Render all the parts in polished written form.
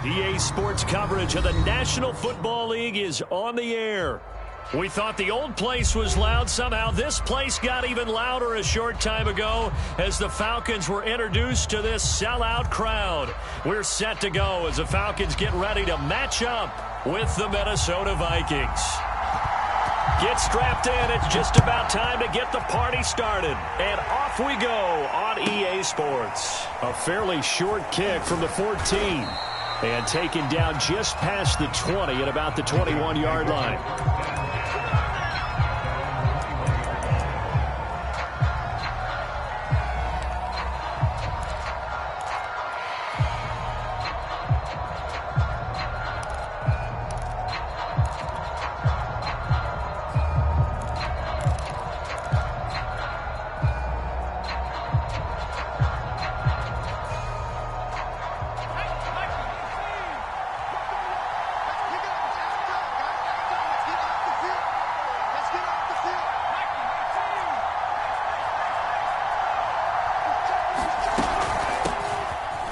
EA Sports coverage of the National Football League is on the air. We thought the old place was loud. Somehow this place got even louder a short time ago as the Falcons were introduced to this sellout crowd. We're set to go as the Falcons get ready to match up with the Minnesota Vikings. Get strapped in. It's just about time to get the party started. And off we go on EA Sports. A fairly short kick from the 14. And taken down just past the 20 at about the 21-yard line.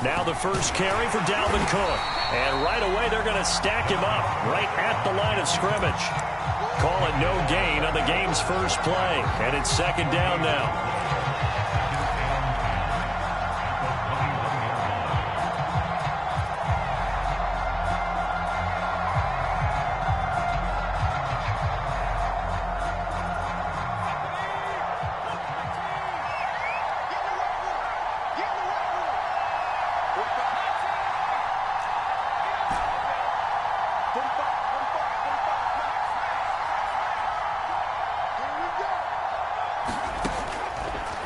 Now the first carry for Dalvin Cook. And right away they're going to stack him up right at the line of scrimmage. Call it no gain on the game's first play. And it's second down now.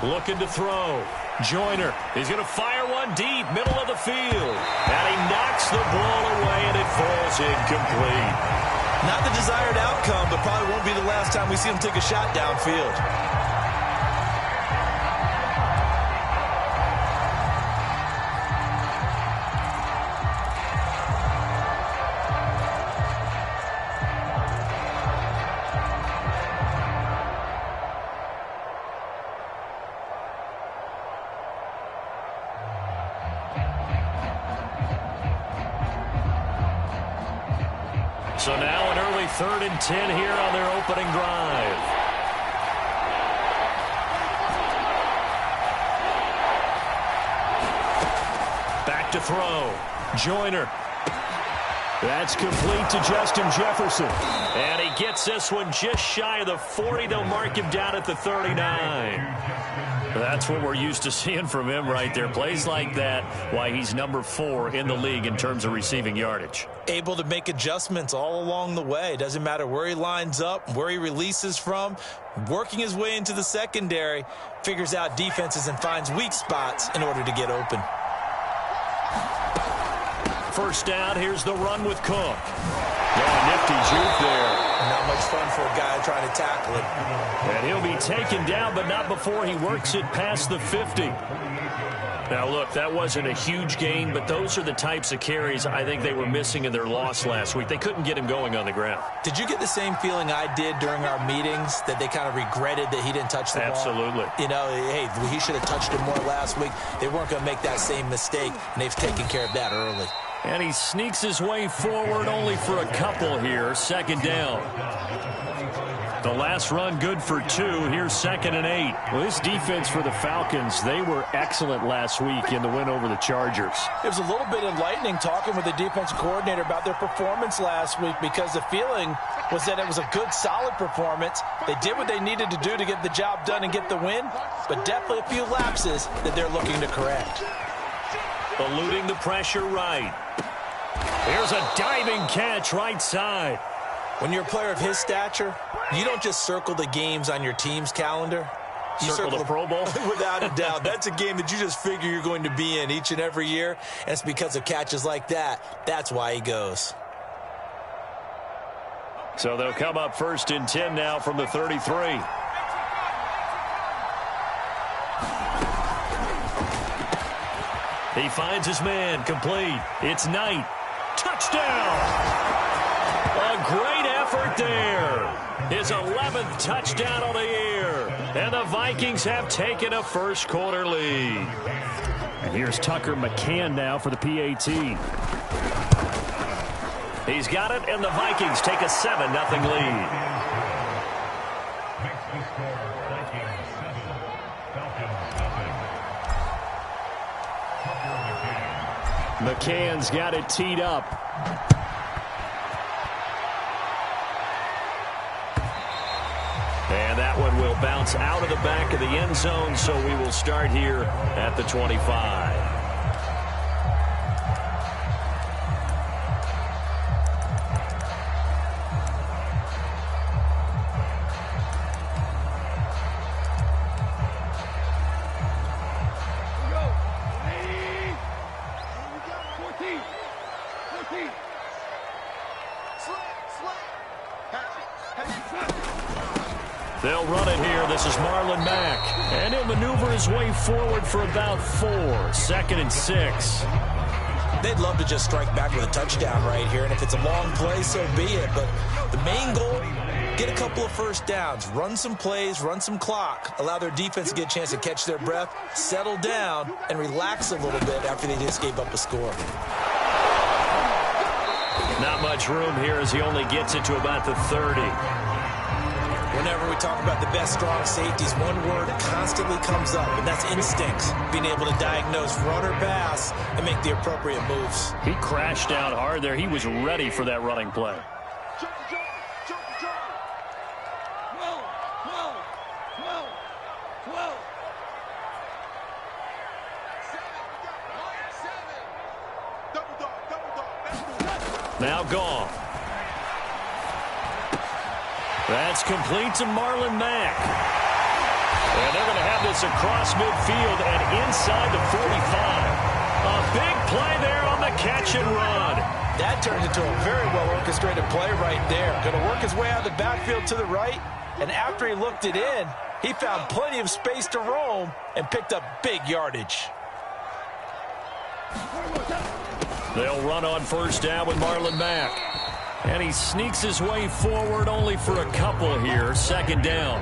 Looking to throw. Joyner. He's going to fire one deep, middle of the field. And he knocks the ball away, and it falls incomplete. Not the desired outcome, but probably won't be the last time we see him take a shot downfield. So now an early 3rd and 10 here on their opening drive. Back to throw. Joyner. That's complete to Justin Jefferson. And he gets this one just shy of the 40. They'll mark him down at the 39. That's what we're used to seeing from him right there. Plays like that, why he's number 4 in the league in terms of receiving yardage. Able to make adjustments all along the way. Doesn't matter where he lines up, where he releases from. Working his way into the secondary, figures out defenses and finds weak spots in order to get open. First down, here's the run with Cook. Yeah, nifty juke there. Not much fun for a guy trying to tackle it. And he'll be taken down, but not before he works it past the 50. Now, look, that wasn't a huge gain, but those are the types of carries I think they were missing in their loss last week. They couldn't get him going on the ground. Did you get the same feeling I did during our meetings, that they kind of regretted that he didn't touch the ball? Absolutely. You know, hey, he should have touched it more last week. They weren't going to make that same mistake, and they've taken care of that early. And he sneaks his way forward only for a couple here. Second down. The last run good for 2. Here's 2nd and 8. Well, this defense for the Falcons, they were excellent last week in the win over the Chargers. It was a little bit enlightening talking with the defensive coordinator about their performance last week, because the feeling was that it was a good, solid performance. They did what they needed to do to get the job done and get the win, but definitely a few lapses that they're looking to correct. Eluding the pressure right. Here's a diving catch right side. When you're a player of his stature, you don't just circle the games on your team's calendar. You circle the Pro Bowl? Without a doubt. That's a game that you just figure you're going to be in each and every year. And it's because of catches like that. That's why he goes. So they'll come up 1st and 10 now from the 33. He finds his man, complete. It's Knight. Touchdown! A great effort there. His 11th touchdown on the year. And the Vikings have taken a first quarter lead. And here's Tucker McCann now for the PAT. He's got it, and the Vikings take a 7-0 lead. McCann's got it teed up. And that one will bounce out of the back of the end zone, so we will start here at the 25. They'll run it here. This is Marlon Mack. And he'll maneuver his way forward for about 4. 2nd and 6. They'd love to just strike back with a touchdown right here. And if it's a long play, so be it. But the main goal, get a couple of first downs. Run some plays, run some clock. Allow their defense to get a chance to catch their breath, settle down, and relax a little bit after they just gave up a score. Not much room here as he only gets it to about the 30. Whenever we talk about the best strong safeties, one word constantly comes up, and that's instincts. Being able to diagnose run or pass and make the appropriate moves. He crashed down hard there. He was ready for that running play. Now Goff. That's complete to Marlon Mack. And they're going to have this across midfield and inside the 45. A big play there on the catch and run. That turned into a very well-orchestrated play right there. Going to work his way out of the backfield to the right. And after he looked it in, he found plenty of space to roam and picked up big yardage. They'll run on first down with Marlon Mack. And he sneaks his way forward only for a couple here. 2nd down.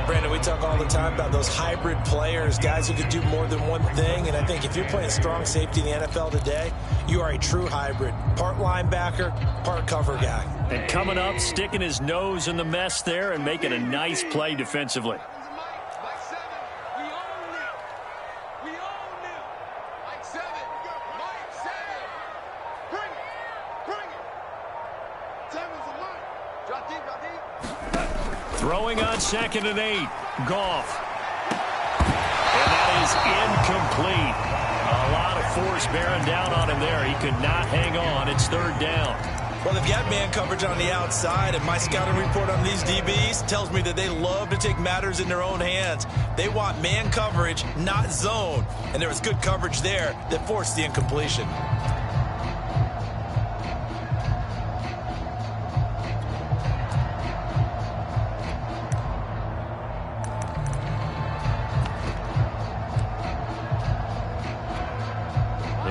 Brandon, we talk all the time about those hybrid players, guys who could do more than one thing. And I think if you're playing strong safety in the NFL today, you are a true hybrid. Part linebacker, part cover guy. And coming up, sticking his nose in the mess there and making a nice play defensively. Throwing on 2nd and 8. Goff. And that is incomplete. A lot of force bearing down on him there. He could not hang on. It's 3rd down. Well, they've got man coverage on the outside, and my scouting report on these DBs tells me that they love to take matters in their own hands. They want man coverage, not zone. And there was good coverage there that forced the incompletion.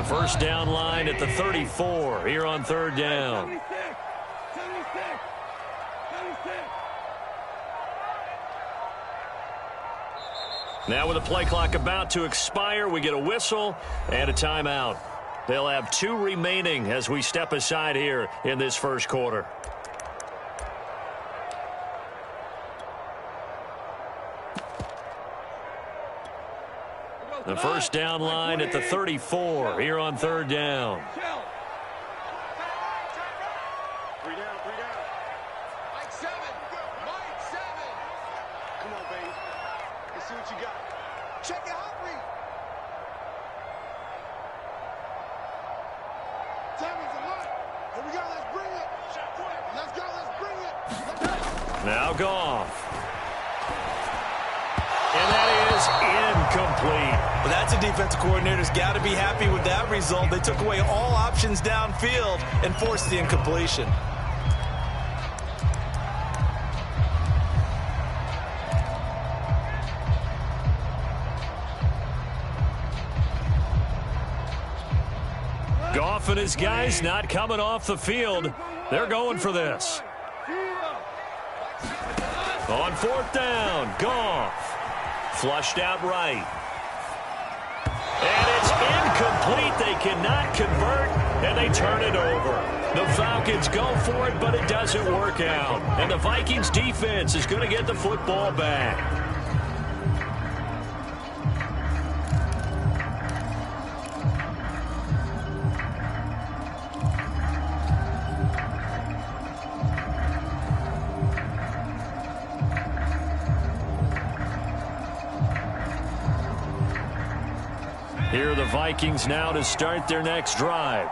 First down line at the 34 here on 3rd down. Now with the play clock about to expire, we get a whistle and a timeout. They'll have 2 remaining as we step aside here in this first quarter. The first down line at the 34 here on 3rd down. 3 down, 3 down. Mike 7. Mike 7. Come on, baby. Let's see what you got. Check it out, read. 7's a lot. Here we go. Let's bring it. Let's go. Let's bring it. Now Goff. And that is incomplete. Well, that's a defensive coordinator's got to be happy with that result. They took away all options downfield and forced the incompletion. Goff and his guys not coming off the field. They're going for this. On 4th down, Goff. Flushed out right. And it's incomplete. They cannot convert, and they turn it over. The Falcons go for it, but it doesn't work out. And the Vikings defense is going to get the football back. Here are the Vikings now to start their next drive.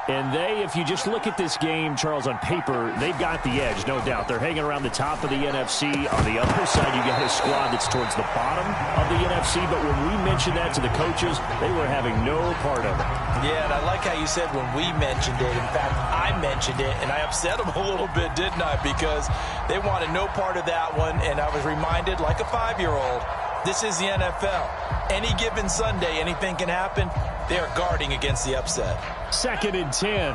And if you just look at this game, Charles, on paper, they've got the edge, no doubt. They're hanging around the top of the NFC. On the other side, you got a squad that's towards the bottom of the NFC. But when we mentioned that to the coaches, they were having no part of it. Yeah, and I like how you said when we mentioned it. In fact, I mentioned it, and I upset them a little bit, didn't I? Because they wanted no part of that one, and I was reminded, like a 5-year-old, this is the NFL. Any given Sunday, anything can happen. They are guarding against the upset. 2nd and 10.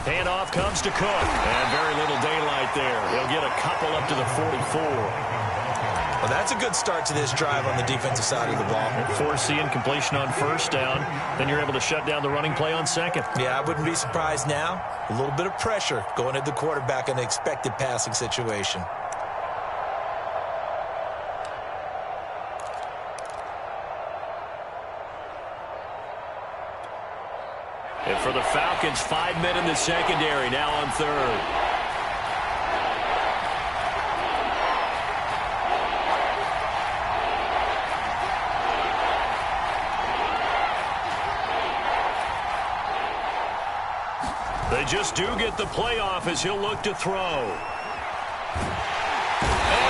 Handoff comes to Cook. And very little daylight there. He'll get a couple up to the 44. Well, that's a good start to this drive on the defensive side of the ball. Forcing completion on 1st down. Then you're able to shut down the running play on 2nd. Yeah, I wouldn't be surprised now. A little bit of pressure going at the quarterback in the expected passing situation. And for the Falcons, 5 men in the secondary, now on 3rd. They just do get the playoff as he'll look to throw. And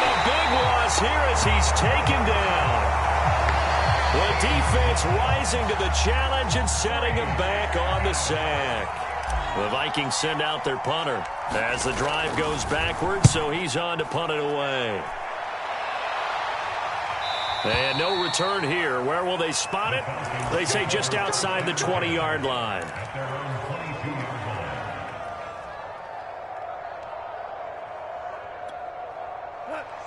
a big loss here as he's taken down. The defense rising to the challenge and setting him back on the sack. The Vikings send out their punter as the drive goes backwards, so he's on to punt it away. And no return here. Where will they spot it? They say just outside the 20-yard line.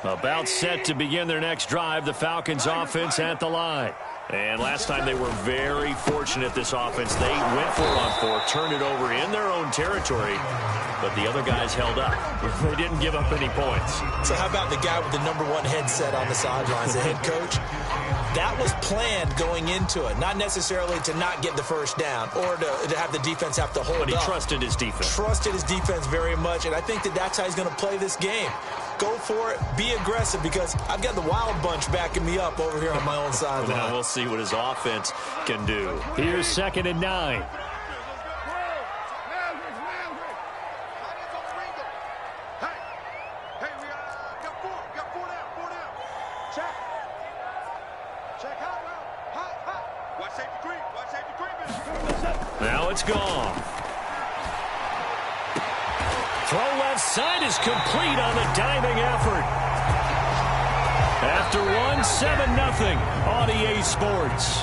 About set to begin their next drive, the Falcons offense at the line. And last time they were very fortunate, this offense. They went 4-on-4, turned it over in their own territory, but the other guys held up. They didn't give up any points. So how about the guy with the #1 headset on the sidelines, the head coach? That was planned going into it, not necessarily to not get the first down or to have the defense have to hold up. But he trusted his defense. Trusted his defense very much, and I think that's how he's going to play this game. Go for it, be aggressive, because I've got the wild bunch backing me up over here on my own sideline. Now we'll see what his offense can do. Here's 2nd and 9. Now it's gone. Throw left side is complete on the diving effort. After one, 7-0 on EA Sports.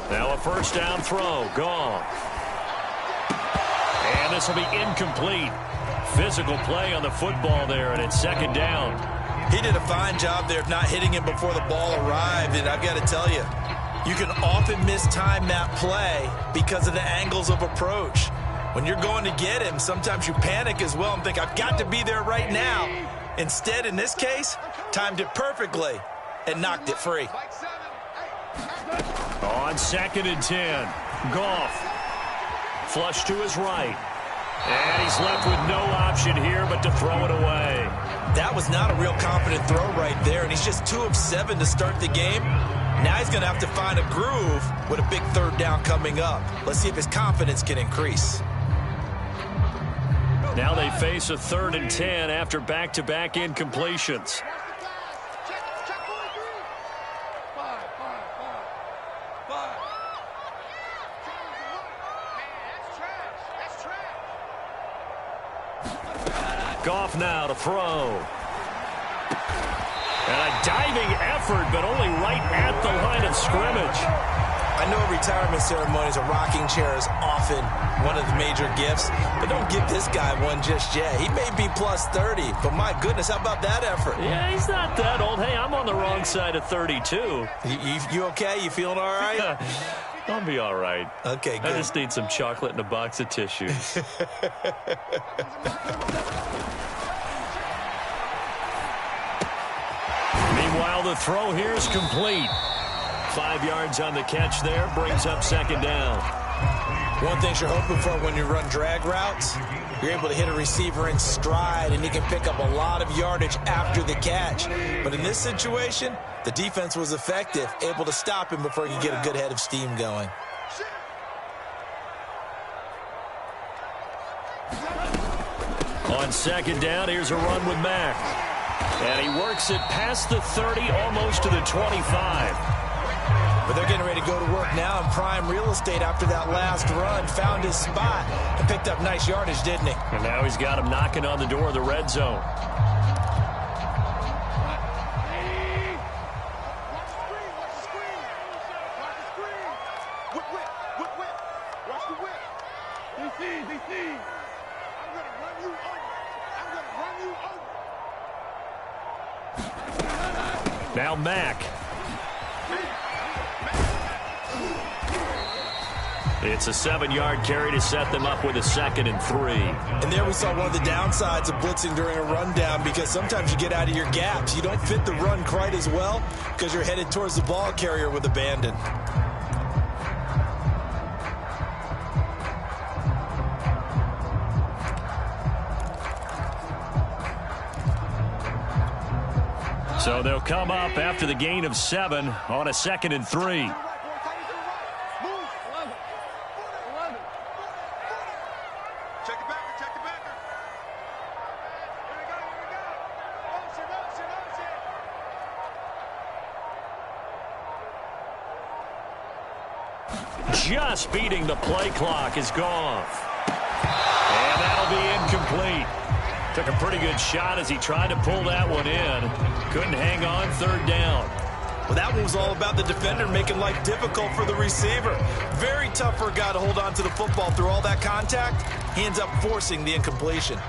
Now a first down throw, gone. And this will be incomplete. Physical play on the football there, and it's 2nd down. He did a fine job there of not hitting him before the ball arrived, and I've got to tell you, you can often mistime that play because of the angles of approach. When you're going to get him, sometimes you panic as well and think, I've got to be there right now. Instead, in this case, timed it perfectly and knocked it free. On 2nd and 10, Goff. Flush to his right. And he's left with no option here but to throw it away. That was not a real confident throw right there, and he's just 2 of 7 to start the game. Now he's going to have to find a groove with a big 3rd down coming up. Let's see if his confidence can increase. Now they face a 3rd and 10 after back-to-back incompletions. Goff now to throw. And a diving effort, but only right at the line of scrimmage. I know retirement ceremonies, a rocking chair is often one of the major gifts, but don't give this guy one just yet. He may be plus 30, but my goodness, how about that effort? Yeah, he's not that old. Hey, I'm on the wrong side of 32. You okay? You feeling all right? I'll be all right. Okay, good. I just need some chocolate and a box of tissues. Meanwhile, the throw here is complete. 5 yards on the catch there, brings up 2nd down. One thing you're hoping for when you run drag routes, you're able to hit a receiver in stride, and he can pick up a lot of yardage after the catch. But in this situation, the defense was effective, able to stop him before he could get a good head of steam going. On 2nd down, here's a run with Mack. And he works it past the 30, almost to the 25. But they're getting ready to go to work now in prime real estate after that last run. Found his spot and picked up nice yardage, didn't he? And now he's got him knocking on the door of the red zone. Now Mack. It's a 7-yard carry to set them up with a 2nd and 3. And there we saw one of the downsides of blitzing during a rundown, because sometimes you get out of your gaps. You don't fit the run quite as well because you're headed towards the ball carrier with abandon. So they'll come up after the gain of 7 on a 2nd and 3. Just beating the play clock is Goff. And that'll be incomplete. Took a pretty good shot as he tried to pull that one in. Couldn't hang on, 3rd down. Well, that one was all about the defender making life difficult for the receiver. Very tough for a guy to hold on to the football through all that contact. He ends up forcing the incompletion.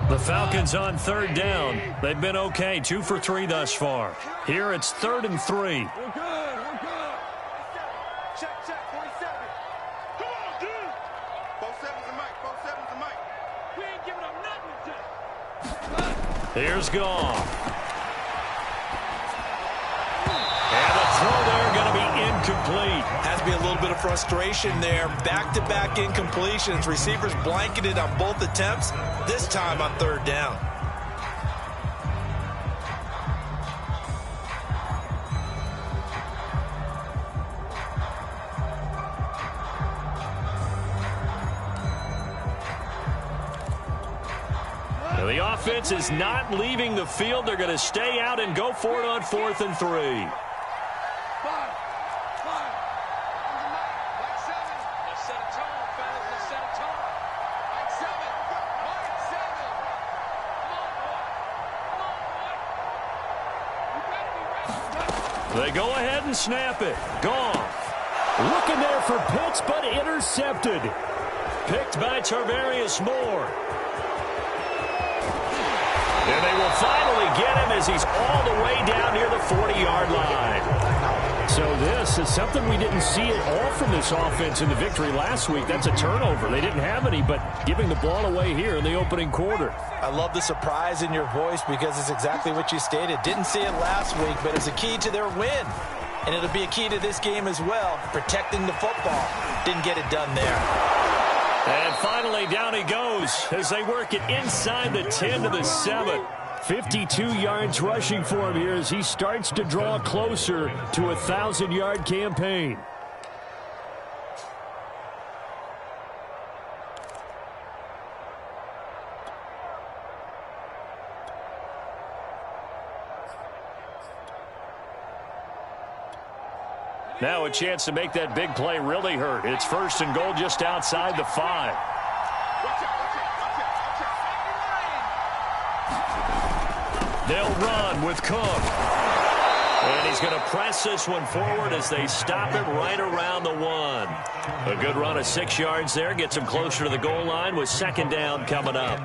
The Falcons on 3rd down. They've been okay, 2 for 3 thus far. Here it's 3rd and 3. We're good. Check, 47. Come on, dude. 47's a mic. 47's a mic. We ain't giving up nothing. Here's Goff. And the throw there going to be incomplete. Has to be a little bit of frustration there. Back-to-back incompletions. Receivers blanketed on both attempts, this time on 3rd down. Now the offense is not leaving the field. They're going to stay out and go for it on 4th and 3. They go ahead and snap it. Goff. Looking there for Pitts, but intercepted. Picked by Tarvarius Moore. And they will finally get him as he's all the way down near the 40-yard line. So this is something we didn't see at all from this offense in the victory last week. That's a turnover. They didn't have any, but giving the ball away here in the opening quarter. I love the surprise in your voice because it's exactly what you stated. Didn't see it last week, but it's a key to their win. And it'll be a key to this game as well, protecting the football. Didn't get it done there. And finally, down he goes as they work it inside the 10 to the 7. 52 yards rushing for him here as he starts to draw closer to a 1,000-yard campaign. Now a chance to make that big play really hurt. It's 1st and goal just outside the 5. They'll run with Cook. And he's going to press this one forward as they stop it right around the 1. A good run of 6 yards there. Gets him closer to the goal line with 2nd down coming up.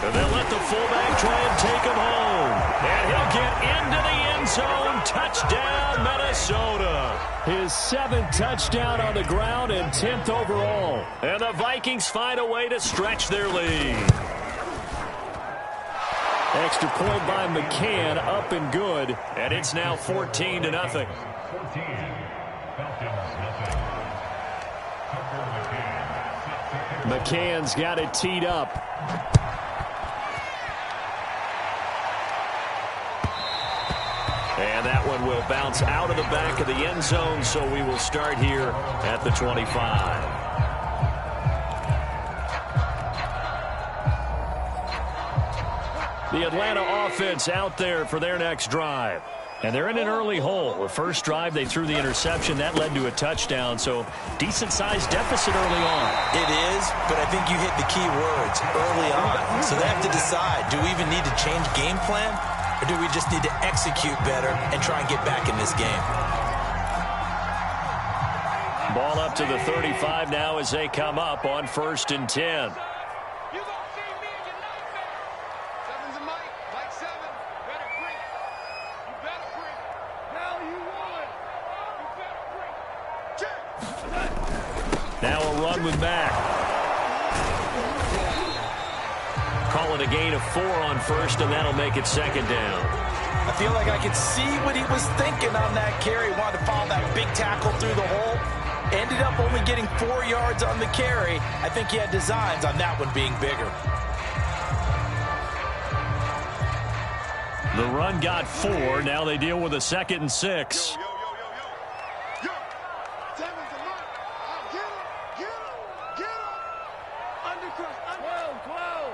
And they'll let the fullback try and take him home. And he'll get into the end zone. Touchdown, Minnesota. His 7th touchdown on the ground and 10th overall. And the Vikings find a way to stretch their lead. Extra point by McCann, up and good. And it's now 14-0. McCann's got it teed up. And that one will bounce out of the back of the end zone, so we will start here at the 25. The Atlanta offense out there for their next drive. And they're in an early hole. The first drive, they threw the interception. That led to a touchdown, so decent-sized deficit early on. It is, but I think you hit the key words, early on. So they have to decide, do we even need to change game plan? Or do we just need to execute better and try and get back in this game? Ball up to the 35 now as they come up on 1st and 10. You gonna see me in your nightmare. 7's a Mike. Mike 7. Better bring it. You better bring it. Now you want it. You better bring it. Now a run with Mack. Call it a gain of 4 on 1st, and that'll make it 2nd down. I feel like I could see what he was thinking on that carry. Wanted to follow that big tackle through the hole. Ended up only getting 4 yards on the carry. I think he had designs on that one being bigger. The run got 4. Now they deal with a 2nd and 6. Yo. 7's a Mike. Get him. Undercut. 12.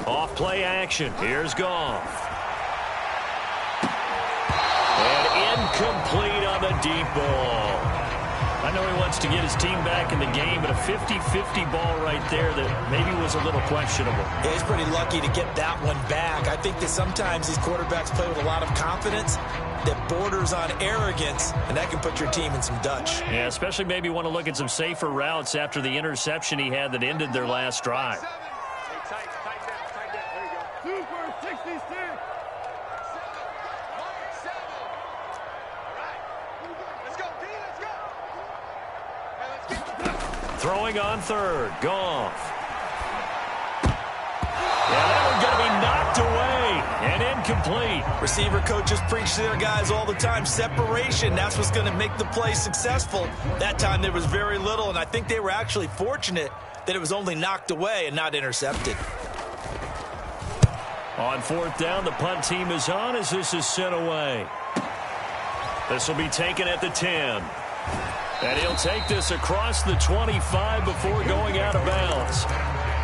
Off play action. Here's Goff. And incomplete on the deep ball. I know he wants to get his team back in the game, but a 50-50 ball right there that maybe was a little questionable. Yeah, he's pretty lucky to get that one back. I think that sometimes these quarterbacks play with a lot of confidence that borders on arrogance, and that can put your team in some Dutch. Yeah, especially maybe want to look at some safer routes after the interception he had that ended their last drive. Tight down. There you go. Super 66. 7. Mike 7. All right. Let's go, D. Let's go. Hey, let's get Throwing on 3rd. Goff. Yeah, that one's going to be knocked away and incomplete. Receiver coaches preach to their guys all the time. Separation, that's what's going to make the play successful. That time there was very little, and I think they were actually fortunate that it was only knocked away and not intercepted. On 4th down, the punt team is on as this is sent away. This will be taken at the 10. And he'll take this across the 25 before going out of bounds.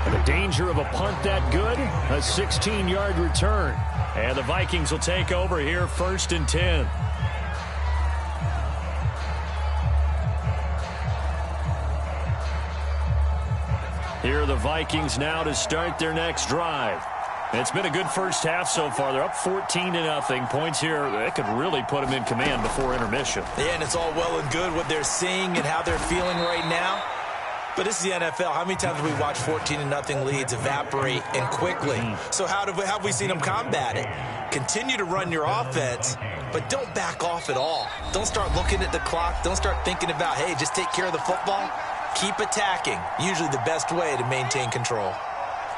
And the danger of a punt that good, a 16-yard return. And the Vikings will take over here 1st and 10. Here are the Vikings now to start their next drive. It's been a good first half so far. They're up 14-0. Points here that could really put them in command before intermission. Yeah, and it's all well and good what they're seeing and how they're feeling right now. But this is the NFL. How many times have we watched 14-0 leads evaporate and quickly? So how have we seen them combat it? Continue to run your offense, but don't back off at all. Don't start looking at the clock. Don't start thinking about, hey, just take care of the football. Keep attacking. Usually the best way to maintain control.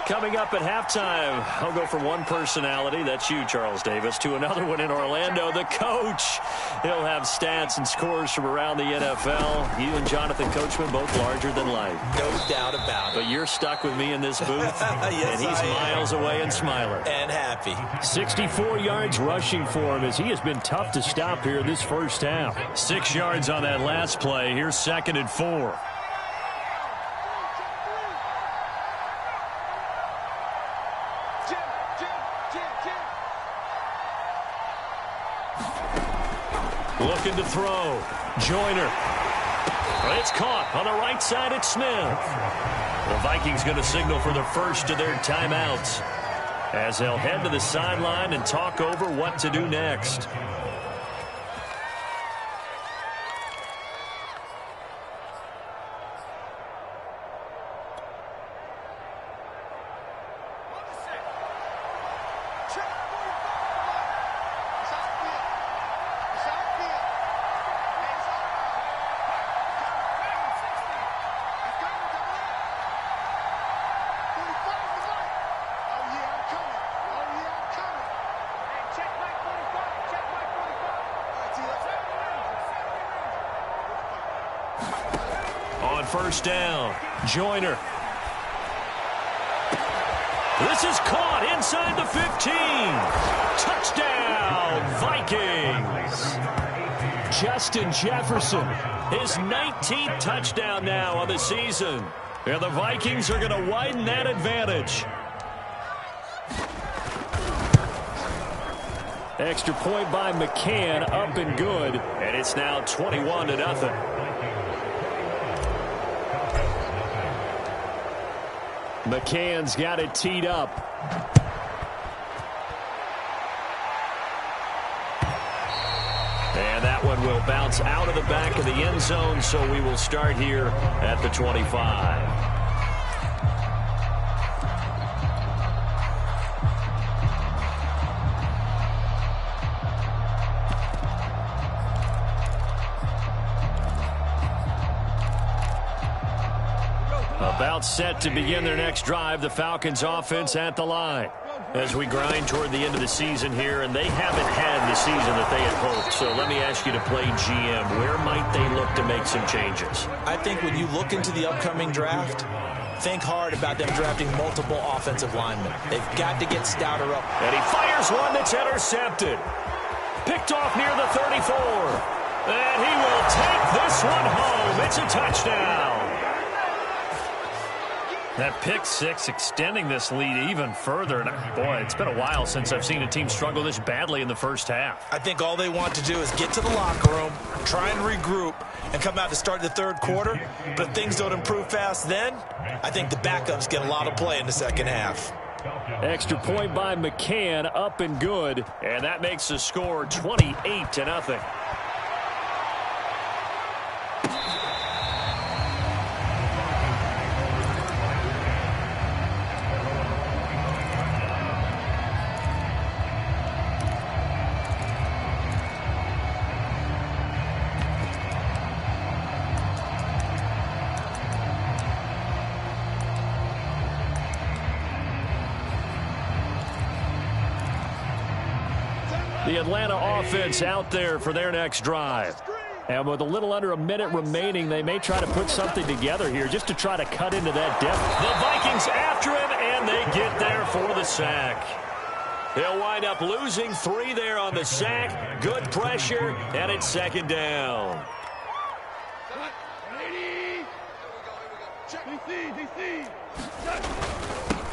Coming up at halftime, I'll go from one personality, that's you, Charles Davis, to another one in Orlando, the coach. He'll have stats and scores from around the NFL. You and Jonathan Coachman, both larger than life. No doubt about it. But you're stuck with me in this booth, yes, and he's miles away and smiling. And happy. 64 yards rushing for him as he has been tough to stop here this first half. 6 yards on that last play. Here's 2nd and 4. Looking to throw. Joyner. It's caught on the right side. It's Smith. The Vikings going to signal for the first of their timeouts as they'll head to the sideline and talk over what to do next. First down. Joyner. This is caught inside the 15. Touchdown, Vikings. Justin Jefferson, his 19th touchdown now on the season. And the Vikings are going to widen that advantage. Extra point by McCann, up and good. And it's now 21-0. McCann's got it teed up. And that one will bounce out of the back of the end zone, so we will start here at the 25. About set to begin their next drive, the Falcons offense at the line. As we grind toward the end of the season here, and they haven't had the season that they had hoped. So let me ask you to play GM. Where might they look to make some changes? I think when you look into the upcoming draft, think hard about them drafting multiple offensive linemen. They've got to get Stouter up. And he fires one that's intercepted. Picked off near the 34. And he will take this one home. It's a touchdown. That pick six extending this lead even further. And boy, it's been a while since I've seen a team struggle this badly in the first half. I think all they want to do is get to the locker room, try and regroup, and come out to start the third quarter. But if things don't improve fast then, I think the backups get a lot of play in the second half. Extra point by McCann, up and good. And that makes the score 28-0. The Atlanta offense out there for their next drive. And with a little under a minute remaining, they may try to put something together here just to try to cut into that depth. The Vikings after him, and they get there for the sack. They'll wind up losing 3 there on the sack. Good pressure, and it's second down.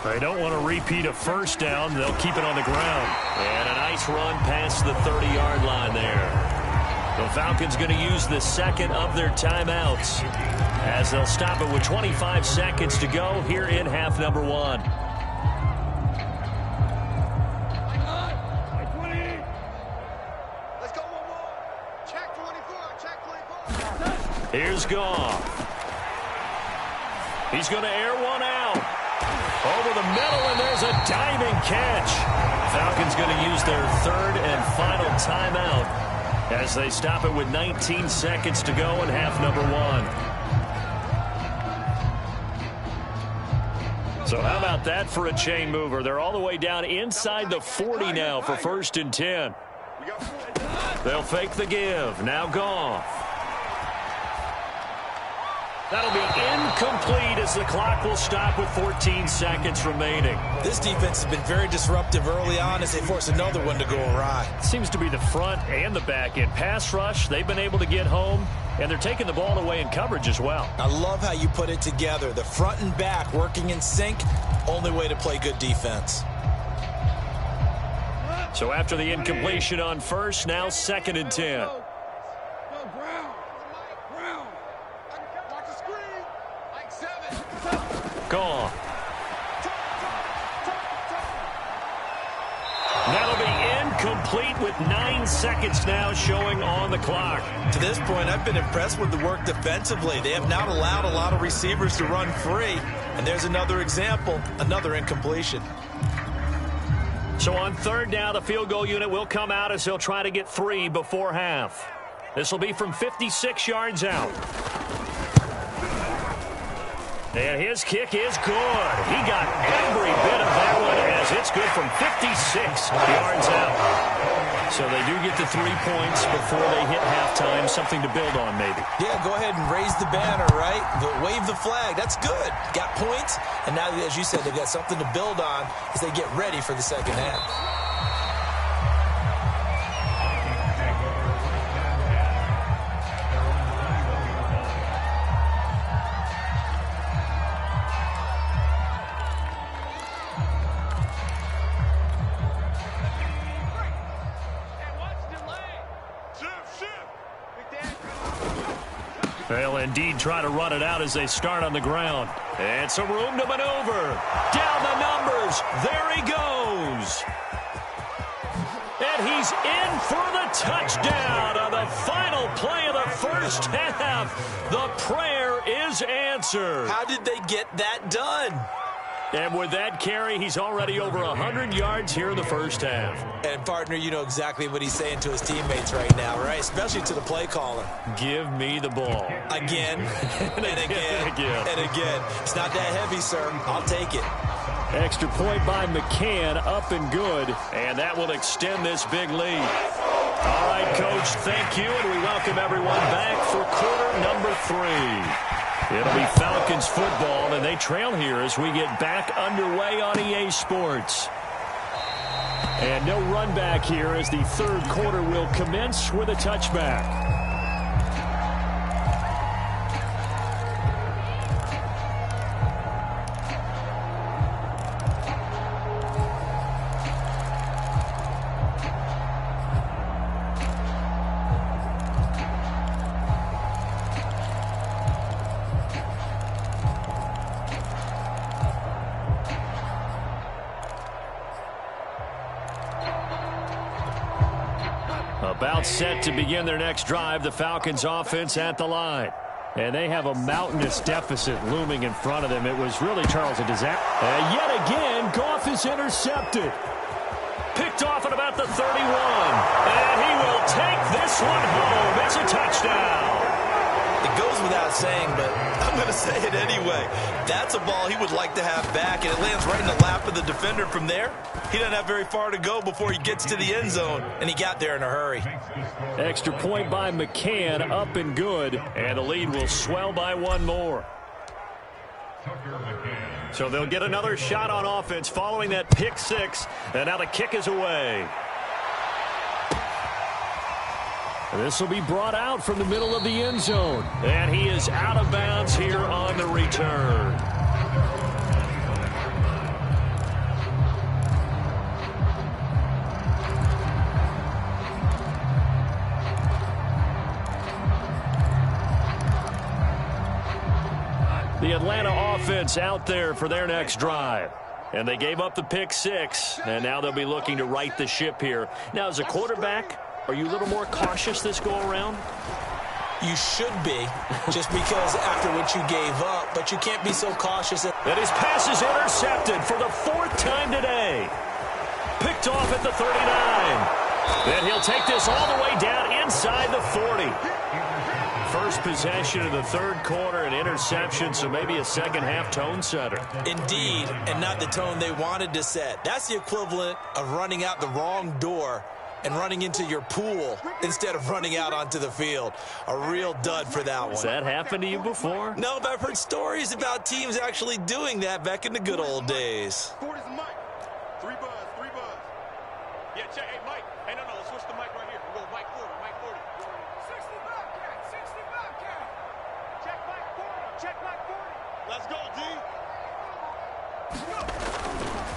They don't want to repeat a first down. They'll keep it on the ground. And a nice run past the 30-yard line there. The Falcons going to use the second of their timeouts as they'll stop it with 25 seconds to go here in half number 1. Let's go one more. Check 24. Check 24. Here's Goff. He's going to air one out. Over the middle, and there's a diving catch. Falcons going to use their third and final timeout as they stop it with 19 seconds to go in half number 1. So how about that for a chain mover? They're all the way down inside the 40 now for 1st and 10. They'll fake the give. Now Goff. That'll be incomplete as the clock will stop with 14 seconds remaining. This defense has been very disruptive early on as they force another one to go awry. Seems to be the front and the back end. Pass rush, they've been able to get home, and they're taking the ball away in coverage as well. I love how you put it together. The front and back working in sync, only way to play good defense. So after the incompletion on first, now 2nd and 10. Gone. That'll be incomplete with 9 seconds now showing on the clock. To this point, I've been impressed with the work defensively. They have not allowed a lot of receivers to run free. And there's another example, another incompletion. So on 3rd down, the field goal unit will come out as they'll try to get 3 before half. This will be from 56 yards out. And his kick is good. He got every bit of that one as it's good from 56 yards out. So they do get the 3 points before they hit halftime. Something to build on, maybe. Yeah, go ahead and raise the banner, right? Wave the flag. That's good. Got points. And now, as you said, they've got something to build on as they get ready for the second half. They'll indeed try to run it out as they start on the ground. And some room to maneuver. Down the numbers. There he goes. And he's in for the touchdown on the final play of the first half. The prayer is answered. How did they get that done? And with that carry, he's already over 100 yards here in the first half. And, partner, you know exactly what he's saying to his teammates right now, right? Especially to the play caller. Give me the ball. Again, and again, and again. It's not that heavy, sir. I'll take it. Extra point by McCann, up and good. And that will extend this big lead. All right, Coach, thank you. And we welcome everyone back for quarter number 3. It'll be Falcons football, and they trail here as we get back underway on EA Sports. And no run back here as the 3rd quarter will commence with a touchback. About set to begin their next drive, the Falcons offense at the line. And they have a mountainous deficit looming in front of them. It was really, Charles, a disaster. And yet again, Goff is intercepted. Picked off at about the 31. And he will take this one home. It's a touchdown. It goes without saying, but I'm going to say it anyway. That's a ball he would like to have back, and it lands right in the lap of the defender from there. He doesn't have very far to go before he gets to the end zone, and he got there in a hurry. Extra point by McCann, up and good, and the lead will swell by 1 more. So they'll get another shot on offense following that pick 6, and now the kick is away. This will be brought out from the middle of the end zone. And he is out of bounds here on the return. The Atlanta offense out there for their next drive. And they gave up the pick 6, and now they'll be looking to right the ship here. Now, as a quarterback, are you a little more cautious this go-around? You should be, just because after what you gave up, but you can't be so cautious. And his pass is intercepted for the 4th time today. Picked off at the 39. Then he'll take this all the way down inside the 40. First possession of the third quarter, an interception, so maybe a second-half tone setter. Indeed, and not the tone they wanted to set. That's the equivalent of running out the wrong door and running into your pool instead of running out onto the field. A real dud for that one. Has that happened to you before? No, but I've heard stories about teams actually doing that back in the good old days. 40's the mic. 3 buzz. Yeah, check. Hey, Mike. Hey, no, let's switch the mic right here. We'll go Mike 40, Mike 40. 60 Bobcat, 60 Bobcat. Check Mike 40, check Mike 40. Let's go, D.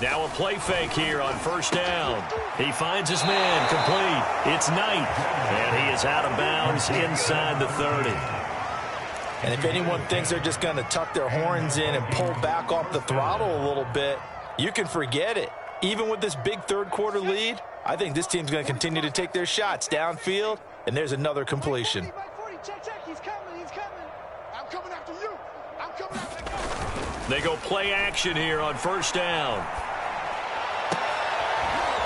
Now a play fake here on first down. He finds his man, complete. It's Knight, and he is out of bounds inside the 30. And if anyone thinks they're just going to tuck their horns in and pull back off the throttle a little bit, you can forget it. Even with this big third quarter lead, I think this team's going to continue to take their shots downfield, and there's another completion. Mike 40, check. He's coming. I'm coming after you. I'm coming after you. They go play action here on first down.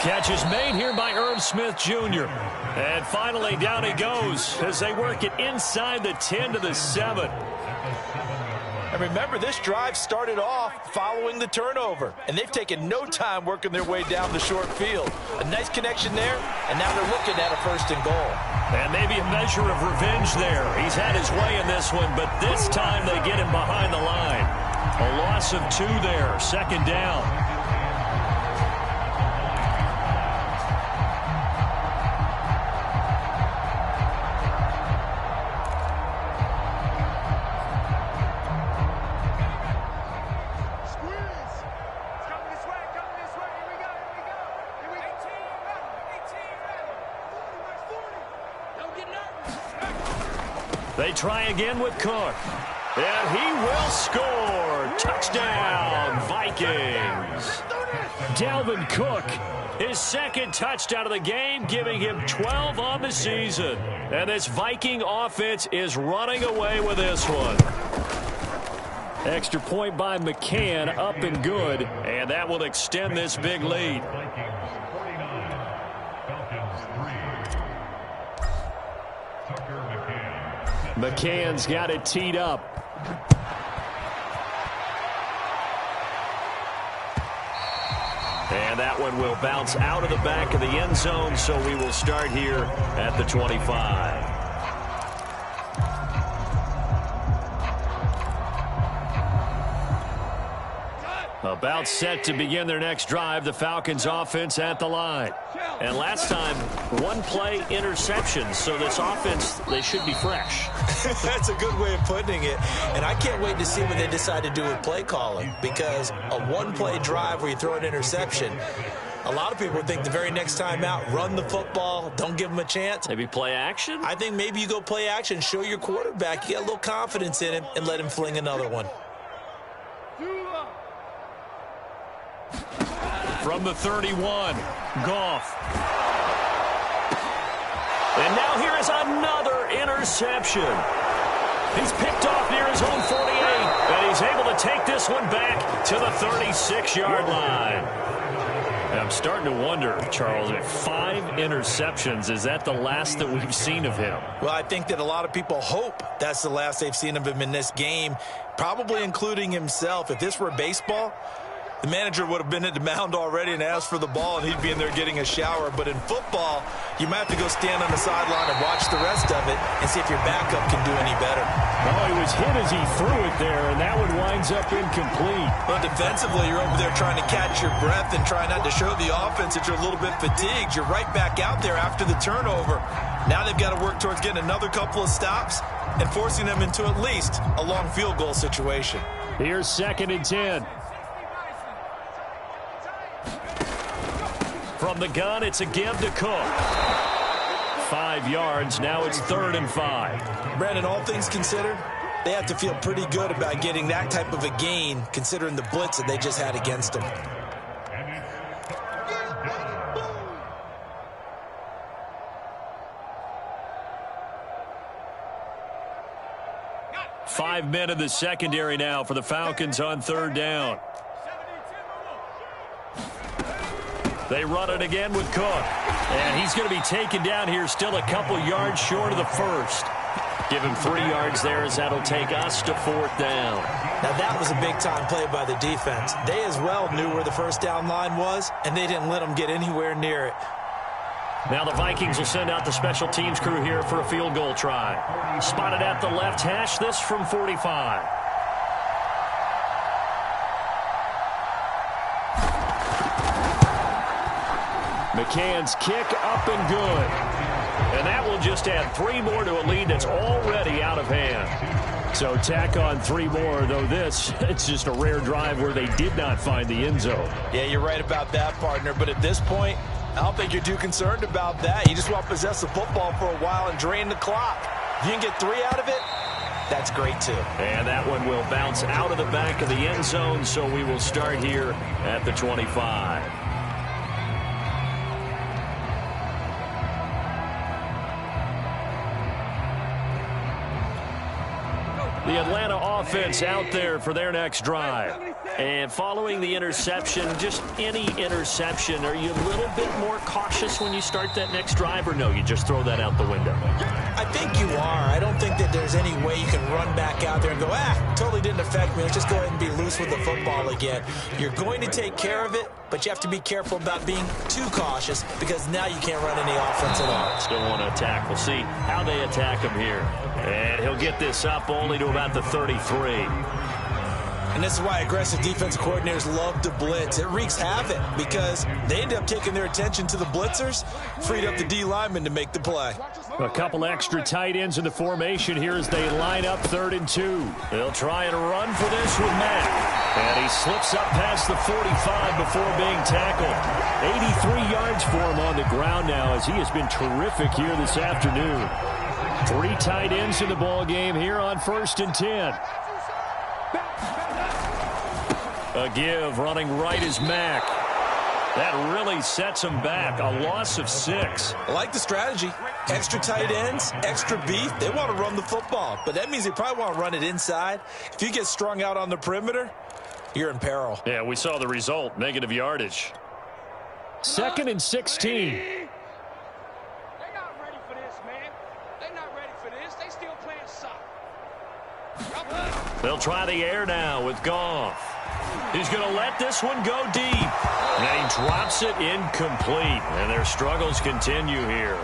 Catch is made here by Irv Smith Jr. And finally down he goes as they work it inside the 10 to the 7. And remember, this drive started off following the turnover, and they've taken no time working their way down the short field. A nice connection there, and now they're looking at a 1st and goal. And maybe a measure of revenge there. He's had his way in this one, but this time they get him behind the line. A loss of 2 there, 2nd down. They try again with Cook. And he will score. Touchdown, Vikings. Dalvin Cook, his 2nd touchdown of the game, giving him 12 on the season. And this Viking offense is running away with this one. Extra point by McCann, up and good. And that will extend this big lead. McCann's got it teed up. And that one will bounce out of the back of the end zone, so we will start here at the 25. About set to begin their next drive, the Falcons offense at the line. And last time, 1-play interception, so this offense, they should be fresh. That's a good way of putting it. And I can't wait to see what they decide to do with play calling, because a 1-play drive where you throw an interception, a lot of people think the very next time out, run the football, don't give them a chance. Maybe play action? I think maybe you go play action, show your quarterback, you get a little confidence in him, and let him fling another one. From the 31, Goff. And now here is another interception. He's picked off near his own 48, and he's able to take this one back to the 36-yard line. And I'm starting to wonder, Charles, if 5 interceptions, is that the last that we've seen of him? Well, I think that a lot of people hope that's the last they've seen of him in this game, probably including himself. If this were baseball, the manager would have been at the mound already and asked for the ball, and he'd be in there getting a shower. But in football, you might have to go stand on the sideline and watch the rest of it and see if your backup can do any better. Oh, he was hit as he threw it there, and that one winds up incomplete. Well, defensively, you're over there trying to catch your breath and try not to show the offense that you're a little bit fatigued. You're right back out there after the turnover. Now they've got to work towards getting another couple of stops and forcing them into at least a long field goal situation. Here's 2nd and 10. From the gun, it's a give to Cook. 5 yards. Now it's 3rd and 5. Brandon, all things considered, they have to feel pretty good about getting that type of a gain, considering the blitz that they just had against them. Five men in the secondary now for the Falcons on 3rd down. They run it again with Cook. And he's going to be taken down here, still a couple yards short of the first. Give him 3 yards there as that'll take us to 4th down. Now that was a big-time play by the defense. They as well knew where the first down line was, and they didn't let them get anywhere near it. Now the Vikings will send out the special teams crew here for a field goal try. Spotted at the left hash, this from 45. McCann's kick up and good. And that will just add 3 more to a lead that's already out of hand. So tack on 3 more, though it's just a rare drive where they did not find the end zone. Yeah, you're right about that, partner. But at this point, I don't think you're too concerned about that. You just want to possess the football for a while and drain the clock. If you can get 3 out of it, that's great too. And that one will bounce out of the back of the end zone, so we will start here at the 25. The Atlanta offense out there for their next drive. And following the interception, just any interception, are you a little bit more cautious when you start that next drive, or no, you just throw that out the window? I think you are. I don't think that there's any way you can run back out there and go, totally didn't affect me. Let's just go ahead and be loose with the football again. You're going to take care of it, but you have to be careful about being too cautious because now you can't run any offense at all. Still want to attack. We'll see how they attack him here. And he'll get this up only to about the 33. And this is why aggressive defensive coordinators love to blitz. It wreaks havoc because they end up taking their attention to the blitzers, freed up the D lineman to make the play. A couple extra tight ends in the formation here as they line up 3rd and 2. They'll try and run for this with Mack. And he slips up past the 45 before being tackled. 83 yards for him on the ground now as he has been terrific here this afternoon. 3 tight ends in the ball game here on 1st and 10. A give, running right is Mack. That really sets him back. A loss of 6. I like the strategy. Extra tight ends, extra beef. They want to run the football, but that means they probably want to run it inside. If you get strung out on the perimeter, you're in peril. Yeah, we saw the result, negative yardage. 2nd and 16. They're not ready for this, man. They're not ready for this. They still playing soccer. They'll try the air now with Goff. He's going to let this one go deep. And he drops it incomplete. And their struggles continue here.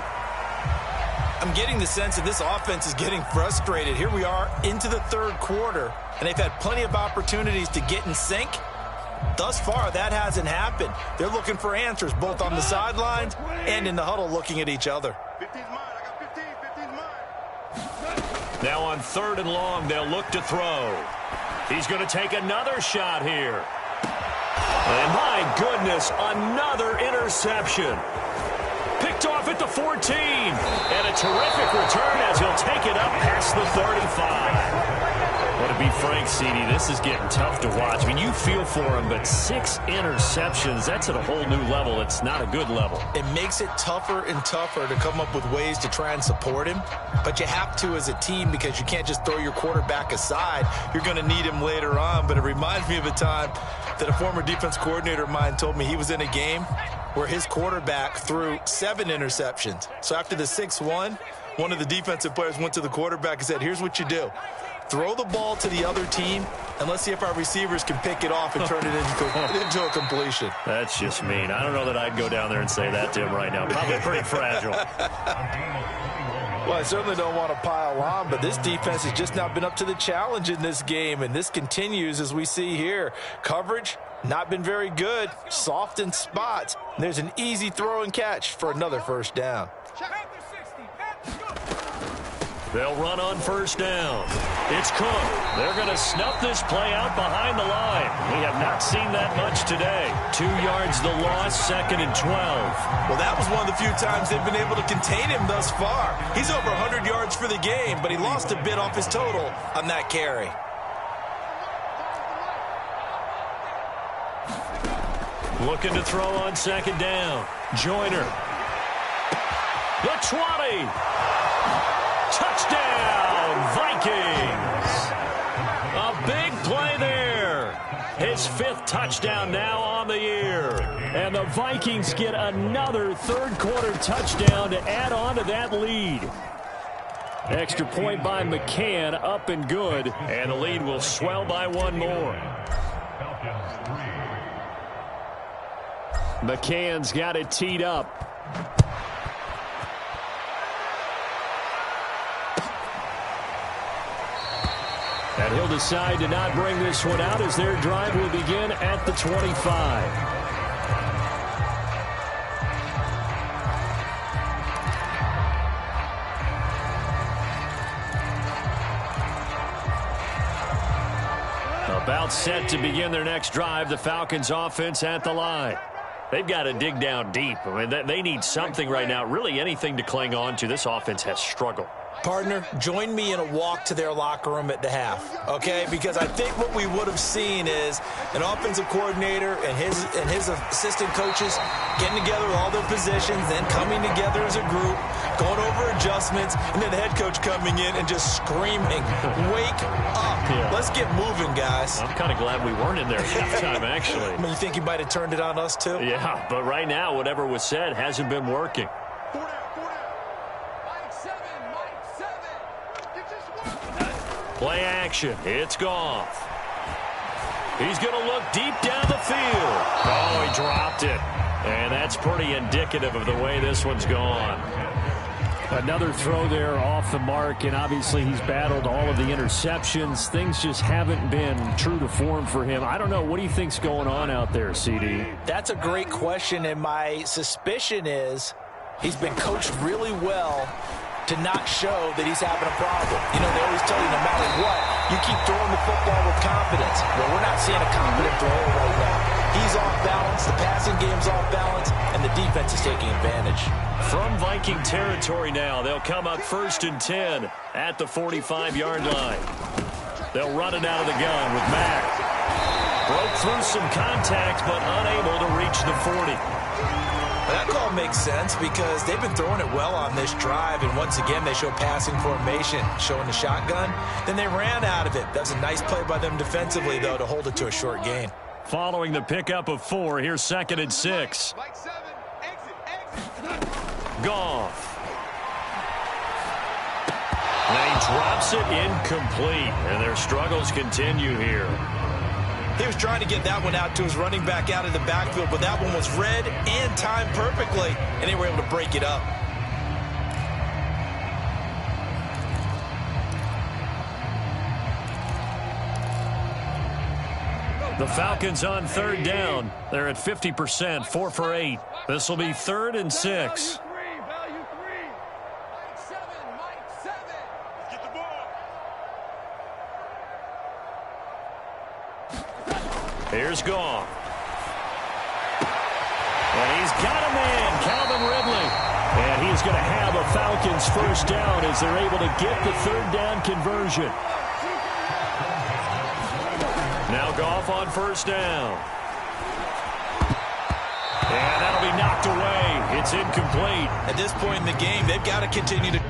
I'm getting the sense that this offense is getting frustrated. Here we are into the 3rd quarter, and they've had plenty of opportunities to get in sync. Thus far, that hasn't happened. They're looking for answers both on the sidelines and in the huddle looking at each other. 15's mine. I got 15. 15's mine. Now on 3rd and long, they'll look to throw. He's going to take another shot here. And my goodness, another interception. Picked off at the 14. And a terrific return as he'll take it up past the 35. Well, to be frank, CD, this is getting tough to watch. I mean, you feel for him, but 6 interceptions, that's at a whole new level. It's not a good level. It makes it tougher and tougher to come up with ways to try and support him. But you have to as a team because you can't just throw your quarterback aside. You're going to need him later on. But it reminds me of a time that a former defense coordinator of mine told me he was in a game where his quarterback threw 7 interceptions. So after the 6-1, one of the defensive players went to the quarterback and said, here's what you do. Throw the ball to the other team, and let's see if our receivers can pick it off and turn it into a completion. That's just mean. I don't know that I'd go down there and say that to him right now. Probably pretty fragile. Well, I certainly don't want to pile on, but this defense has just not been up to the challenge in this game, and this continues as we see here. Coverage, not been very good, soft in spots. And there's an easy throw and catch for another 1st down. They'll run on 1st down. It's Cook. They're going to snuff this play out behind the line. We have not seen that much today. 2 yards the loss, 2nd and 12. Well, that was one of the few times they've been able to contain him thus far. He's over 100 yards for the game, but he lost a bit off his total on that carry. Looking to throw on 2nd down. Joyner. The 20. Touchdown, Vikings. A big play there. His 5th touchdown now on the year. And the Vikings get another 3rd quarter touchdown to add on to that lead. Extra point by McCann, up and good. And the lead will swell by one more. McCann's got it teed up. And he'll decide to not bring this one out as their drive will begin at the 25. About set to begin their next drive, the Falcons offense at the line. They've got to dig down deep. I mean, they need something right now, really anything to cling on to. This offense has struggled. Partner, join me in a walk to their locker room at the half, okay? Because I think what we would have seen is an offensive coordinator and his assistant coaches getting together with all their positions, then coming together as a group, going over adjustments, and then the head coach coming in and just screaming, wake up. Yeah. Let's get moving, guys. I'm kind of glad we weren't in there at halftime, actually. I mean, you think he might have turned it on us, too? Yeah, but right now, whatever was said hasn't been working. Play action. It's Goff. He's going to look deep down the field. Oh, he dropped it. And that's pretty indicative of the way this one's gone. Another throw there off the mark, and obviously he's battled all of the interceptions. Things just haven't been true to form for him. I don't know. What do you think's going on out there, CD? That's a great question, and my suspicion is he's been coached really well to not show that he's having a problem. You know, they always tell you no matter what, you keep throwing the football with confidence. Well, we're not seeing a confident thrower right now. He's off balance, the passing game's off balance, and the defense is taking advantage. From Viking territory now, they'll come up 1st and 10 at the 45-yard line. They'll run it out of the gun with Mack. Broke through some contact, but unable to reach the 40. That call makes sense because they've been throwing it well on this drive, and once again they show passing formation, showing the shotgun. Then they ran out of it. That was a nice play by them defensively, though, to hold it to a short gain. Following the pickup of 4, here's 2nd and 6. Goff. And he drops it incomplete, and their struggles continue here. He was trying to get that one out to his running back out of the backfield, but that one was read and timed perfectly, and they were able to break it up. The Falcons on 3rd down. They're at 50%, 4 for 8. This will be 3rd and 6. Here's Goff. And he's got a man, Calvin Ridley. And he's going to have a Falcons 1st down as they're able to get the 3rd down conversion. Now Goff on 1st down. And that'll be knocked away. It's incomplete. At this point in the game, they've got to continue to...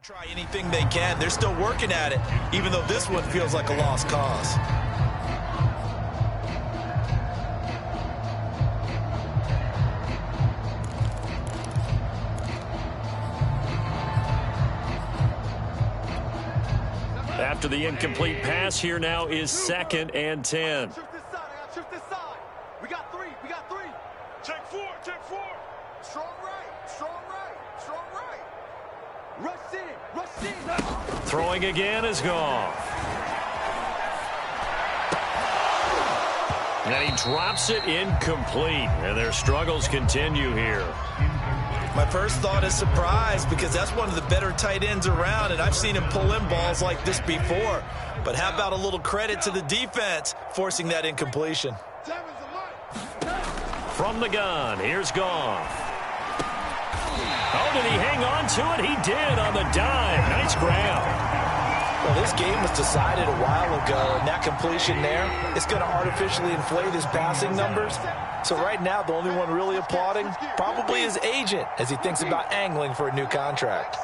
try anything they can. They're still working at it, even though this one feels like a lost cause. After the incomplete pass, here now is 2nd and 10. Shift this side. We got 3. Check 4. Strong right. Strong right. Rush in. Throwing again is Goff. And he drops it incomplete. And their struggles continue here. My first thought is surprise because that's one of the better tight ends around, and I've seen him pull in balls like this before. But how about a little credit to the defense forcing that incompletion? From the gun, here's Goff. Oh, did he hang on to it? He did on the dive. Nice grab. Well, this game was decided a while ago, and that completion there is going to artificially inflate his passing numbers. So right now, the only one really applauding probably his agent as he thinks about angling for a new contract.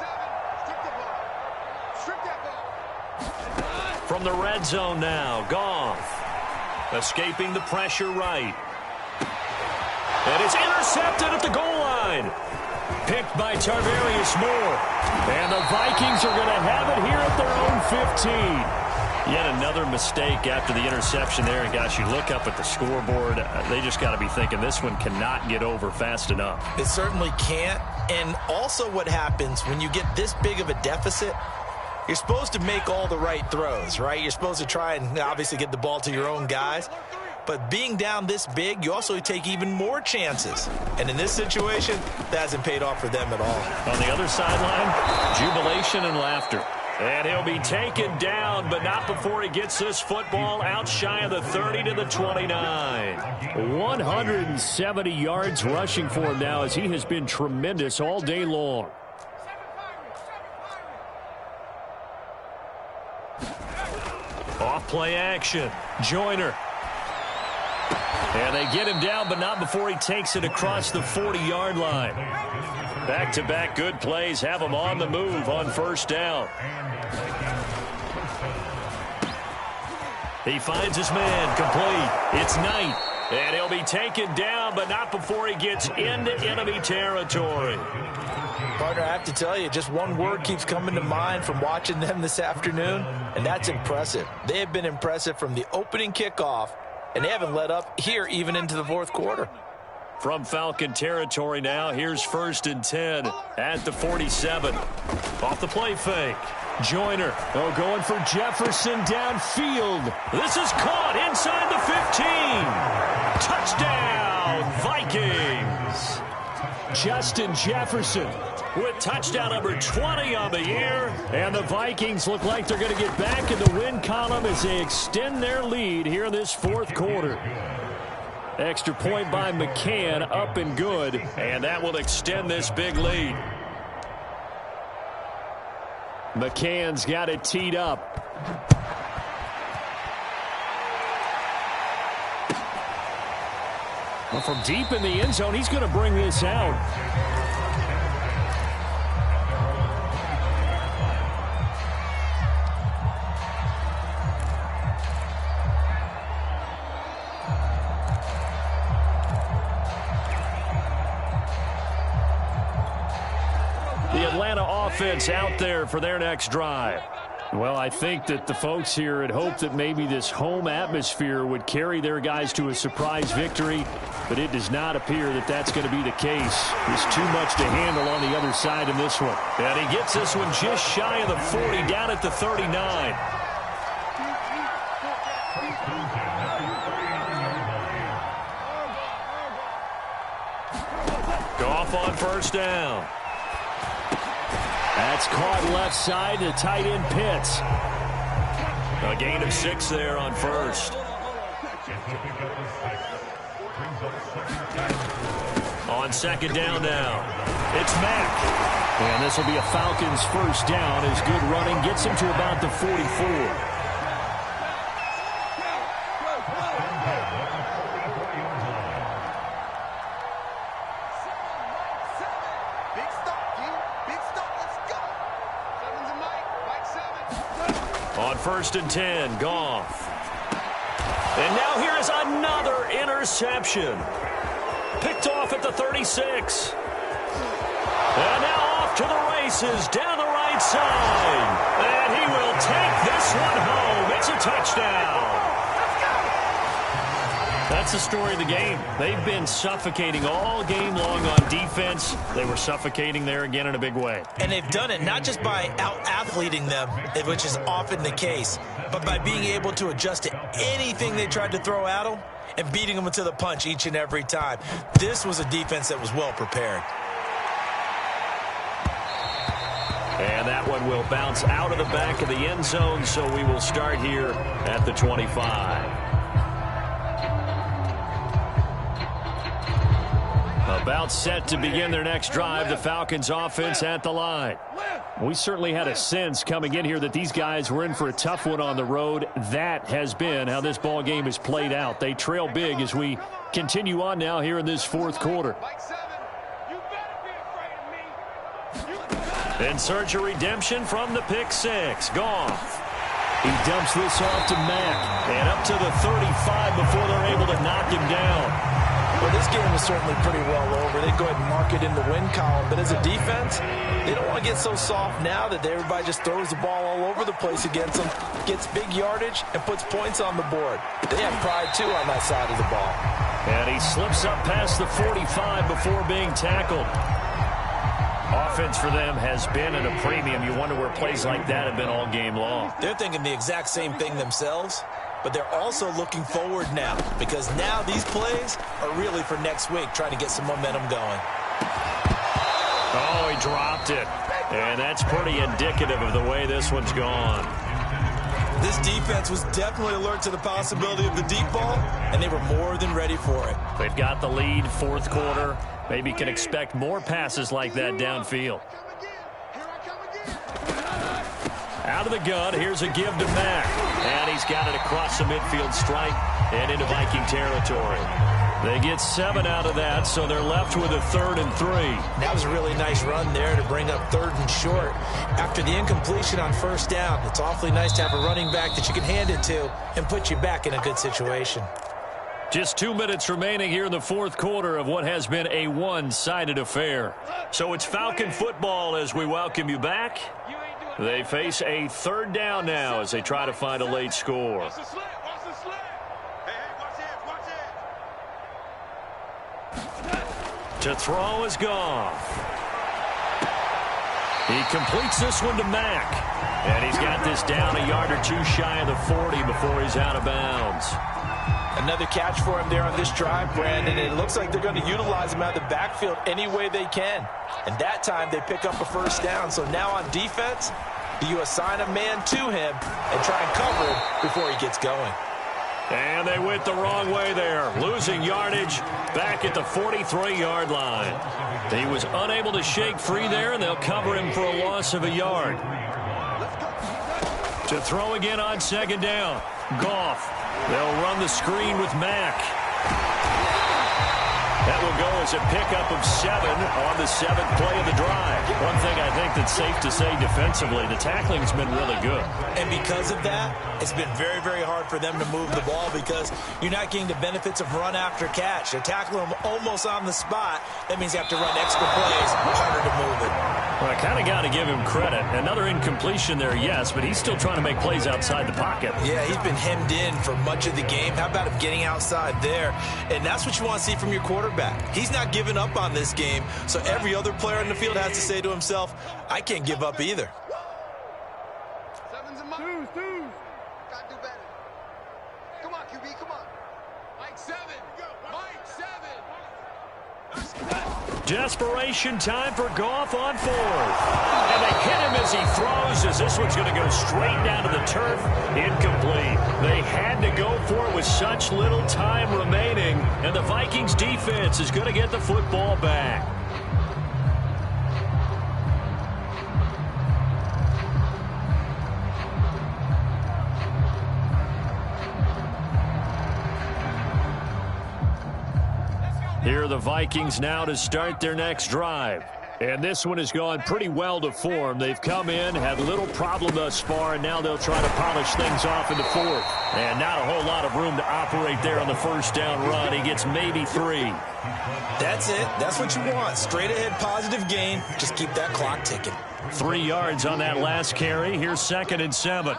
From the red zone now, Goff. Escaping the pressure right. And it's intercepted at the goal line. Picked by Tarvarius Moore. And the Vikings are going to have it here at their own 15. Yet another mistake after the interception there. And, gosh, you look up at the scoreboard. They just got to be thinking this one cannot get over fast enough. It certainly can't. And also what happens when you get this big of a deficit, you're supposed to make all the right throws, right? You're supposed to try and obviously get the ball to your own guys. But being down this big, you also take even more chances. And in this situation, that hasn't paid off for them at all. On the other sideline, jubilation and laughter. And he'll be taken down, but not before he gets this football out shy of the 30 to the 29. 170 yards rushing for him now as he has been tremendous all day long. Off play action. Joyner. And they get him down, but not before he takes it across the 40-yard line. Back-to-back good plays have him on the move on first down. He finds his man complete. It's Knight. And he'll be taken down, but not before he gets into enemy territory. Partner, I have to tell you, just one word keeps coming to mind from watching them this afternoon, and that's impressive. They have been impressive from the opening kickoff, and they haven't let up here even into the fourth quarter. From Falcon territory now, here's 1st and 10 at the 47. Off the play fake. Joyner, going for Jefferson downfield. This is caught inside the 15. Touchdown, Vikings. Justin Jefferson with touchdown number 20 on the year. And the Vikings look like they're going to get back in the win column as they extend their lead here in this fourth quarter. Extra point by McCann, up and good. And that will extend this big lead. McCann's got it teed up. Well, from deep in the end zone, he's going to bring this out. Offense out there for their next drive. Well, I think that the folks here had hoped that maybe this home atmosphere would carry their guys to a surprise victory, but it does not appear that that's going to be the case. There's too much to handle on the other side in this one. And he gets this one just shy of the 40, down at the 39. Goff on first down. That's caught left side to tight end Pitts. A gain of 6 there on first. On second down now, it's Mack. And this will be a Falcons first down as good running gets him to about the 44. On 1st and 10, Goff. And now here is another interception. Picked off at the 36. And now off to the races down the right side. And he will take this one home. It's a touchdown. That's the story of the game. They've been suffocating all game long on defense. They were suffocating there again in a big way. And they've done it not just by out-athleting them, which is often the case, but by being able to adjust to anything they tried to throw at them and beating them to the punch each and every time. This was a defense that was well prepared. And that one will bounce out of the back of the end zone, so we will start here at the 25. About set to begin their next drive. The Falcons offense at the line. We certainly had a sense coming in here that these guys were in for a tough one on the road. That has been how this ball game has played out. They trail big as we continue on now here in this fourth quarter. In search of redemption from the pick six. Goff. He dumps this off to Mack. And up to the 35 before they're able to knock him down. Well, this game is certainly pretty well over. They go ahead and mark it in the win column. But as a defense, they don't want to get so soft now that everybody just throws the ball all over the place against them, gets big yardage, and puts points on the board. They have pride, too, on that side of the ball. And he slips up past the 45 before being tackled. Offense for them has been at a premium. You wonder where plays like that have been all game long. They're thinking the exact same thing themselves, but they're also looking forward now because now these plays are really for next week, trying to get some momentum going. Oh, he dropped it. And that's pretty indicative of the way this one's gone. This defense was definitely alert to the possibility of the deep ball, and they were more than ready for it. They've got the lead, fourth quarter. Maybe can expect more passes like that downfield. Out of the gun, here's a give to Mack. And he's got it across the midfield stripe and into Viking territory. They get 7 out of that, so they're left with a 3rd and 3. That was a really nice run there to bring up 3rd and short. After the incompletion on first down, it's awfully nice to have a running back that you can hand it to and put you back in a good situation. Just 2 minutes remaining here in the fourth quarter of what has been a one-sided affair. So it's Falcon football as we welcome you back. They face a 3rd down now as they try to find a late score. To throw is Goff. He completes this one to Mack. And he's got this down a yard or two shy of the 40 before he's out of bounds. Another catch for him there on this drive, Brandon. It looks like they're going to utilize him out of the backfield any way they can. And that time they pick up a first down. So now on defense, do you assign a man to him and try and cover him before he gets going? And they went the wrong way there. Losing yardage back at the 43-yard line. He was unable to shake free there, and they'll cover him for a loss of a yard. To throw again on 2nd down. Goff. They'll run the screen with Mack. That will go as a pickup of 7 on the 7th play of the drive. One thing I think that's safe to say defensively, the tackling's been really good. And because of that, it's been very, very hard for them to move the ball because you're not getting the benefits of run after catch. They're tackling them almost on the spot. That means you have to run extra plays, harder to move it. Well, I kind of got to give him credit. Another incompletion there, yes, but he's still trying to make plays outside the pocket. Yeah, he's been hemmed in for much of the game. How about him getting outside there? And that's what you want to see from your quarterback. He's not giving up on this game, so every other player in the field has to say to himself, I can't give up either. Twos. Gotta do better. Come on, QB, come on. Mike 7. Desperation time for Goff on 4th. And they hit him as he throws, as this one's going to go straight down to the turf. Incomplete. They had to go for it with such little time remaining. And the Vikings defense is going to get the football back. Here are the Vikings now to start their next drive. And this one has gone pretty well to form. They've come in, had little problem thus far, and now they'll try to polish things off in the 4th. And not a whole lot of room to operate there on the first down run. He gets maybe 3. That's it. That's what you want. Straight ahead positive gain. Just keep that clock ticking. 3 yards on that last carry. Here's 2nd and 7.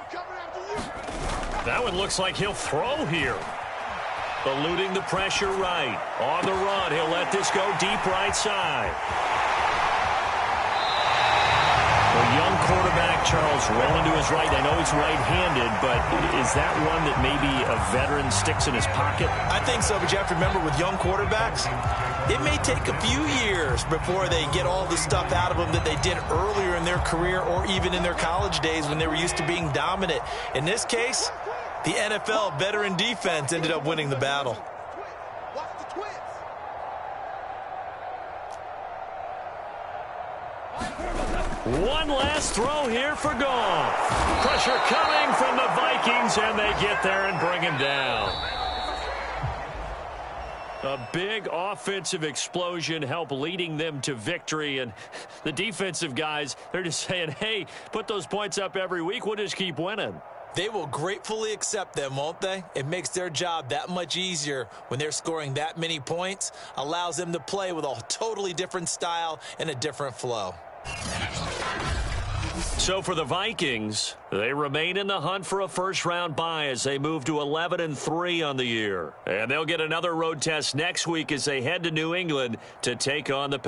That one looks like he'll throw here. Eluding the pressure right. On the run, he'll let this go deep right side. The young quarterback, Charles, rolling to his right. I know he's right-handed, but is that one that maybe a veteran sticks in his pocket? I think so, but you have to remember with young quarterbacks, it may take a few years before they get all the stuff out of them that they did earlier in their career or even in their college days when they were used to being dominant. In this case, the NFL veteran defense ended up winning the battle. One last throw here for Goff. Pressure coming from the Vikings, and they get there and bring him down. A big offensive explosion helped leading them to victory, and the defensive guys, they're just saying, hey, put those points up every week. We'll just keep winning. They will gratefully accept them, won't they? It makes their job that much easier when they're scoring that many points, allows them to play with a totally different style and a different flow. So for the Vikings, they remain in the hunt for a first-round bye as they move to 11-3 on the year. And they'll get another road test next week as they head to New England to take on the